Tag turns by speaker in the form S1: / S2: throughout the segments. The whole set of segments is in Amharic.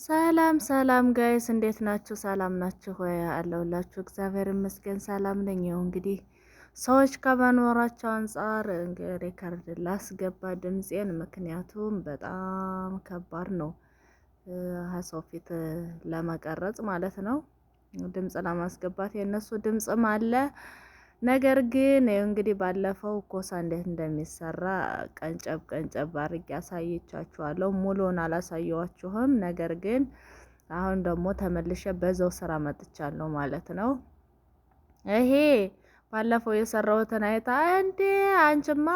S1: ሰላም ሰላም ጋይስ እንዴት ናችሁ? ሰላም ናችሁ ወይ? አለሁላችሁ። እግዚአብሔር ይመስገን ሰላም ነኝ። ይኸው እንግዲህ ሰዎች ከመኖራቸው አንጻር ሪከርድ ላስገባ ድምፄን፣ ምክንያቱም በጣም ከባድ ነው ሰው ፊት ለመቀረጽ ማለት ነው። ድምፅ ለማስገባት የእነሱ ድምፅም አለ። ነገር ግን ይኸው እንግዲህ ባለፈው ኮሳ እንዴት እንደሚሰራ ቀንጨብ ቀንጨብ አድርጌ አሳይቻችኋለሁ። ሙሉውን አላሳየዋችሁም። ነገር ግን አሁን ደግሞ ተመልሼ በዛው ስራ መጥቻለሁ ማለት ነው። ይሄ ባለፈው የሰራሁትን አይታ እንዴ አንቺማ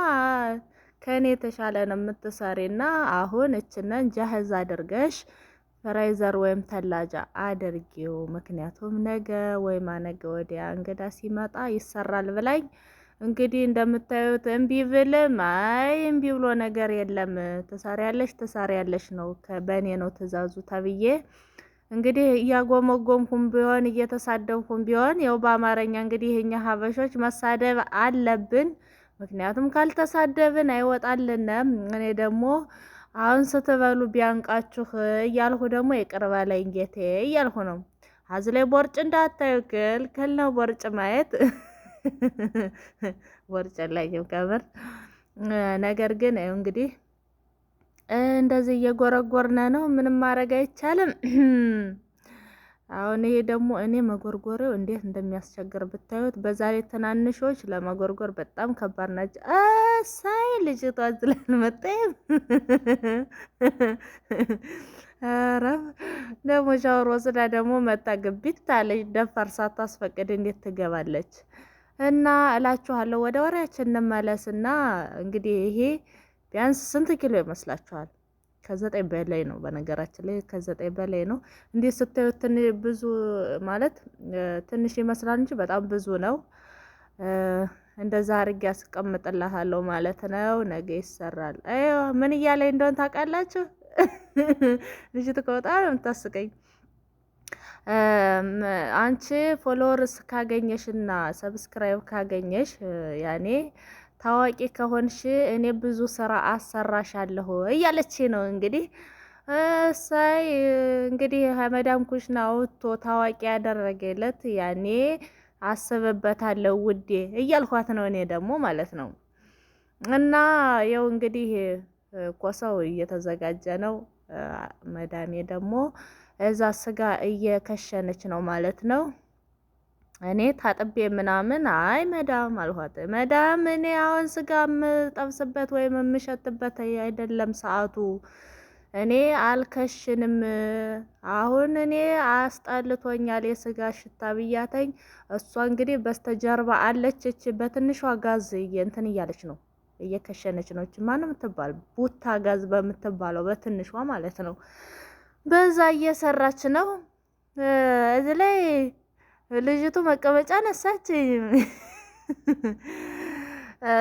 S1: ከኔ የተሻለ ነው የምትሰሪና አሁን እችነን ጃህዝ አድርገሽ ፍራይዘር ወይም ተላጃ አድርጊው፣ ምክንያቱም ነገ ወይም ነገ ወዲያ እንግዳ ሲመጣ ይሰራል ብላኝ። እንግዲህ እንደምታዩት እምቢ ብልም አይ እምቢ ብሎ ነገር የለም ትሰሪያለሽ ነው፣ በእኔ ነው ትእዛዙ ተብዬ እንግዲህ እያጎመጎምኩም ቢሆን እየተሳደብኩም ቢሆን ያው በአማርኛ እንግዲህ የኛ ሀበሾች መሳደብ አለብን። ምክንያቱም ካልተሳደብን አይወጣልንም። እኔ ደግሞ አሁን ስትበሉ ቢያንቃችሁ እያልሁ ደግሞ ይቅር በለኝ ጌቴ እያልሁ ነው። አዝላይ ቦርጭ እንዳታዩ ክልክል ነው ቦርጭ ማየት ቦርጭ የለኝም ከምር። ነገር ግን እንግዲህ እንደዚህ እየጎረጎርነ ነው፣ ምንም ማድረግ አይቻልም። አሁን ይሄ ደግሞ እኔ መጎርጎሬው እንዴት እንደሚያስቸግር ብታዩት። በዛ ላይ ትናንሾች ለመጎርጎር በጣም ከባድ ናቸው። እሳይ ልጅቷ ዝላል መጣም አረብ ደግሞ ሻወር ወስዳ ደግሞ መጣ ግቢት አለች። ደፋር ሳታስፈቅድ እንዴት ትገባለች? እና እላችኋለሁ ወደ ወሬያችን እንመለስና እንግዲህ ይሄ ቢያንስ ስንት ኪሎ ይመስላችኋል? ከ9 በላይ ነው። በነገራችን ላይ ከ9 በላይ ነው። እንዴት ስታዩት ብዙ ማለት ትንሽ ይመስላል እንጂ በጣም ብዙ ነው። እንደዛ አድርጌ ያስቀምጥልሃለሁ ማለት ነው። ነገ ይሰራል። አዮ ምን እያለኝ እንደሆነ ታውቃላችሁ? ልጅት ከወጣ ነው የምታስቀኝ። አንቺ ፎሎወርስ ካገኘሽና ሰብስክራይብ ካገኘሽ ያኔ ታዋቂ ከሆንሽ እኔ ብዙ ስራ አሰራሻለሁ እያለች ነው እንግዲህ። እሳይ እንግዲህ መዳም ኩሽና ወጥቶ ታዋቂ ያደረገለት ያኔ አስብበታለሁ ውዴ እያልኳት ነው እኔ ደግሞ ማለት ነው። እና ያው እንግዲህ ኮሰው እየተዘጋጀ ነው። መዳሜ ደግሞ እዛ ስጋ እየከሸነች ነው ማለት ነው። እኔ ታጥቤ ምናምን አይ መዳም አልኋት። መዳም እኔ አሁን ስጋ የምጠብስበት ወይም የምሸትበት አይደለም ሰዓቱ፣ እኔ አልከሽንም። አሁን እኔ አስጠልቶኛል የስጋ ሽታ ብያተኝ። እሷ እንግዲህ በስተጀርባ አለች። እች በትንሿ ጋዝ እንትን እያለች ነው፣ እየከሸነች ነው። እች ማንም የምትባል ቡታ ጋዝ በምትባለው በትንሿ ማለት ነው። በዛ እየሰራች ነው። እዚህ ላይ ልጅቱ መቀመጫ ነሳች።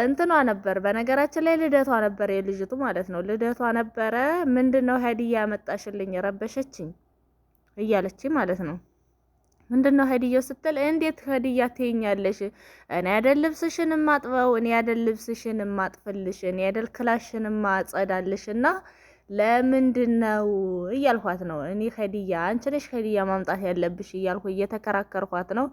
S1: እንትኗ ነበር በነገራችን ላይ ልደቷ ነበር የልጅቱ ማለት ነው። ልደቷ ነበረ። ምንድነው ሀዲያ ያመጣሽልኝ ረበሸችኝ እያለች ማለት ነው። ምንድነው ሀዲያው ስትል እንዴት ሀዲያ ትይኛለሽ? እኔ አይደል ልብስሽን ማጥበው፣ እኔ አይደል ልብስሽን ማጥፍልሽ፣ እኔ አይደል ክላሽን ማጸዳልሽና ለምንድነው እያልኳት ነው። እኔ ሀዲያ አንቺ ነሽ ሀዲያ ማምጣት ያለብሽ እያልኩ እየተከራከርኳት ነው።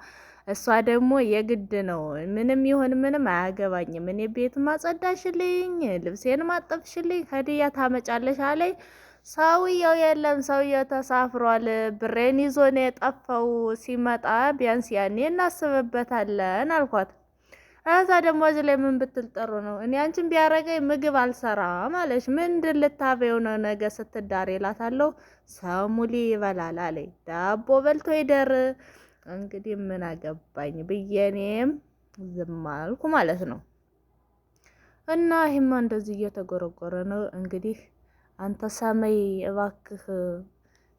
S1: እሷ ደግሞ የግድ ነው ምንም ይሁን ምንም አያገባኝም፣ እኔ ቤት ማጸዳሽልኝ፣ ልብሴን ማጠብሽልኝ ሀዲያ ታመጫለሽ አለኝ። ሰውየው የለም፣ ሰውየው ተሳፍሯል፣ ብሬን ይዞ ነው የጠፋው። ሲመጣ ቢያንስ ያኔ እናስብበታለን አልኳት። እዛ ደግሞ እዚህ ላይ ምን ብትል ጥሩ ነው? እኔ አንቺን ቢያረገኝ ምግብ አልሰራም አለች። ምንድን ልታበይው ነው ነገ ስትዳር እላታለሁ። ሰሙሊ ይበላል አለኝ። ዳቦ በልቶ ይደር እንግዲህ ምን አገባኝ ብዬ እኔም ዝም አልኩ ማለት ነው። እና ይሄማ እንደዚህ እየተጎረጎረ ነው እንግዲህ። አንተ ሰማይ እባክህ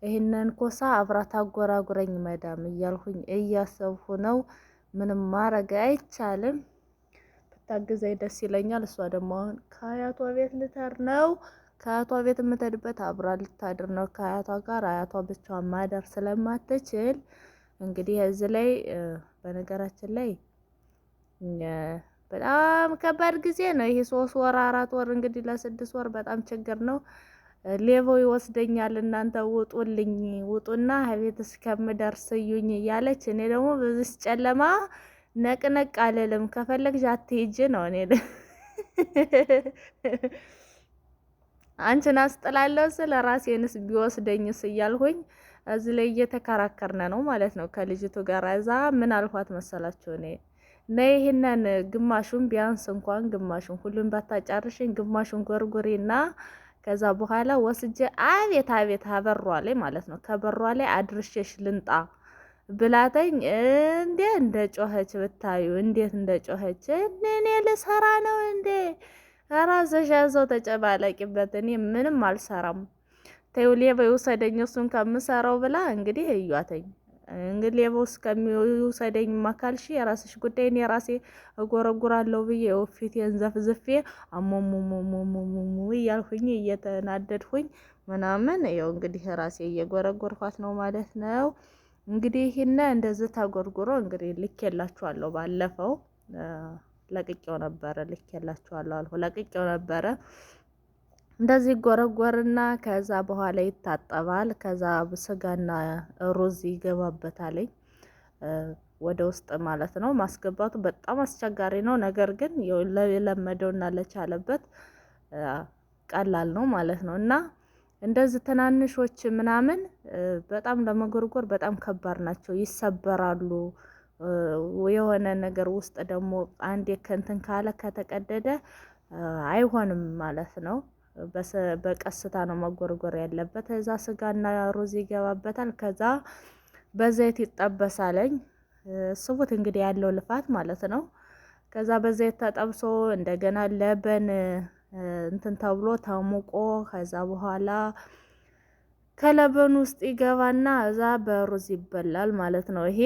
S1: ይሄንን ኮሳ አብራት አጎራጉረኝ መዳም እያልሁኝ እያሰብሁ ነው። ምንም ማረግ አይቻልም። ብታግዘኝ ደስ ይለኛል። እሷ ደግሞ አሁን ከአያቷ ቤት ልተር ነው። ከአያቷ ቤት የምትሄድበት አብራ ልታድር ነው ከአያቷ ጋር። አያቷ ብቻዋን ማደር ስለማትችል እንግዲህ እዚህ ላይ በነገራችን ላይ በጣም ከባድ ጊዜ ነው ይሄ 3 ወር 4 ወር እንግዲህ ለ6 ወር በጣም ችግር ነው። ሌባው ይወስደኛል፣ እናንተ ውጡልኝ፣ ውጡና ቤት እስከምደርስ እዩኝ እያለች እኔ ደግሞ በዚህ ጨለማ ነቅነቅ አልልም፣ ከፈለግሽ አትሂጂ ነው እኔ አንቺን አስጥላለሁ ስለ ራሴንስ ቢወስደኝስ እያልሁኝ እዚህ ላይ እየተከራከርነ ነው ማለት ነው ከልጅቱ ጋር። እዛ ምን አልኳት መሰላችሁ እኔ ነይ ይሄንን ግማሹን ቢያንስ እንኳን ግማሹን ሁሉን ባታጫርሽኝ ግማሹን ጎርጎሬና ከዛ በኋላ ወስጄ አቤት አቤት አበሯ ላይ ማለት ነው ከበሯ ላይ አድርሼሽ ልንጣ ብላተኝ እንደ ጮኸች ብታዩ እንዴት እንደ ጮኸች እኔ ልሰራ ነው እንዴ ራስሽ ያዘው ተጨባለቂበት እኔ ምንም አልሰራም ተይው ሌባው ይውሰደኝ እሱን ከምሰራው ብላ እንግዲህ እዩአተኝ እንግዲህ ሌባው እስከሚውሰደኝ ማካልሽ የራስሽ ጉዳይ እኔ ራሴ እጎረጉራለሁ ብዬ ፊቴን ዘፍዝፌ አሞሞሞሞሞሞ እያልኩኝ እየተናደድኩኝ ምናምን ያው እንግዲህ ራሴ እየጎረጎርኳት ነው ማለት ነው። እንግዲህ ይሄን እንደዚህ ተጎርጉሮ እንግዲህ ልኬላችኋለሁ ባለፈው ለቅቄው ነበረ ልኬላችኋለሁ አልኩ ለቅቄው ነበረ። እንደዚህ ጎረጎርና ከዛ በኋላ ይታጠባል። ከዛ ስጋና ሩዝ ይገባበታል ወደ ውስጥ ማለት ነው። ማስገባቱ በጣም አስቸጋሪ ነው። ነገር ግን ለለመደውና ለቻለበት ቀላል ነው ማለት ነው። እና እንደዚህ ትናንሾች ምናምን በጣም ለመጎርጎር በጣም ከባድ ናቸው፣ ይሰበራሉ። የሆነ ነገር ውስጥ ደግሞ አንዴ ከንትን ካለ ከተቀደደ አይሆንም ማለት ነው። በቀስታ ነው መጎርጎር ያለበት። እዛ ስጋና ሩዝ ይገባበታል። ከዛ በዘይት ይጠበሳለኝ። ስቡት እንግዲህ ያለው ልፋት ማለት ነው። ከዛ በዘይት ተጠብሶ እንደገና ለበን እንትን ተብሎ ተሙቆ ከዛ በኋላ ከለበኑ ውስጥ ይገባና እዛ በሩዝ ይበላል ማለት ነው። ይሄ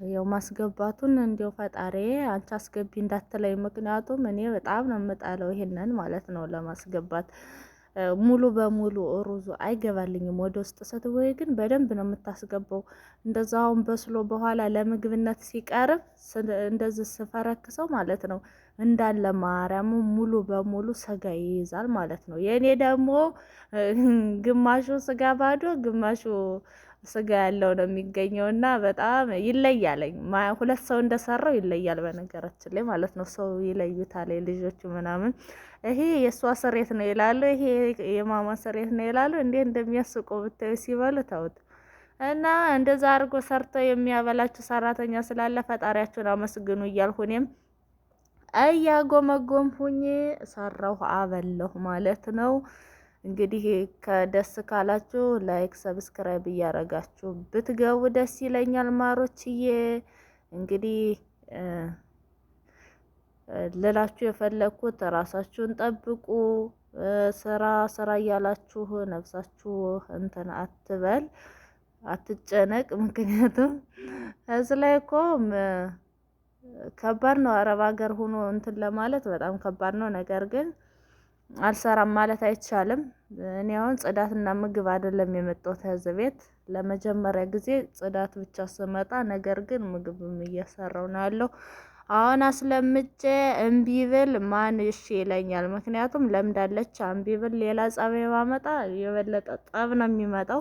S1: ያው ማስገባቱን እንዲው ፈጣሪ አንቺ አስገቢ እንዳትለኝ፣ ምክንያቱም እኔ በጣም ነው የምጣለው ይሄንን ማለት ነው ለማስገባት። ሙሉ በሙሉ ሩዙ አይገባልኝም ወደ ውስጥ ስትወይ ግን በደንብ ነው የምታስገባው። እንደዛውን በስሎ በኋላ ለምግብነት ሲቀርብ እንደዚህ ስፈረክሰው ማለት ነው እንዳለ ማርያም ሙሉ በሙሉ ስጋ ይይዛል ማለት ነው። የኔ ደግሞ ግማሹ ስጋ ባዶ ግማሹ ስጋ ያለው ነው የሚገኘው እና በጣም ይለያለኝ። ሁለት ሰው እንደሰራው ይለያል በነገራችን ላይ ማለት ነው። ሰው ይለዩታል ልጆቹ ምናምን። ይሄ የእሷ ስሬት ነው ይላሉ፣ ይሄ የማማ ስሬት ነው ይላሉ። እንዴ እንደሚያስቁ ብታዩ ሲበሉ ተውት። እና እንደዛ አድርጎ ሰርቶ የሚያበላችሁ ሰራተኛ ስላለ ፈጣሪያችሁን አመስግኑ እያልኩ እኔም እያጎመጎምሁኝ ሰራሁ አበለሁ ማለት ነው። እንግዲህ ከደስ ካላችሁ ላይክ ሰብስክራይብ እያረጋችሁ ብትገቡ ደስ ይለኛል ማሮችዬ። እንግዲህ ልላችሁ የፈለኩት ራሳችሁን ጠብቁ። ስራ እያላችሁ ነፍሳችሁ እንትን አትበል፣ አትጨነቅ። ምክንያቱም እዚህ ላይ እኮ ከባድ ነው። አረብ ሀገር ሆኖ እንትን ለማለት በጣም ከባድ ነው። ነገር ግን አልሰራም ማለት አይቻልም። እኔ አሁን ጽዳትና ምግብ አይደለም የመጣሁት ከዚህ ቤት ለመጀመሪያ ጊዜ ጽዳት ብቻ ስመጣ፣ ነገር ግን ምግብም እየሰራው ነው ያለው። አሁን አስለምጬ እምቢ ብል ማን እሺ ይለኛል? ምክንያቱም ለምዳለች። እምቢ ብል ሌላ ጸባይ ባመጣ የበለጠ ጠብ ነው የሚመጣው።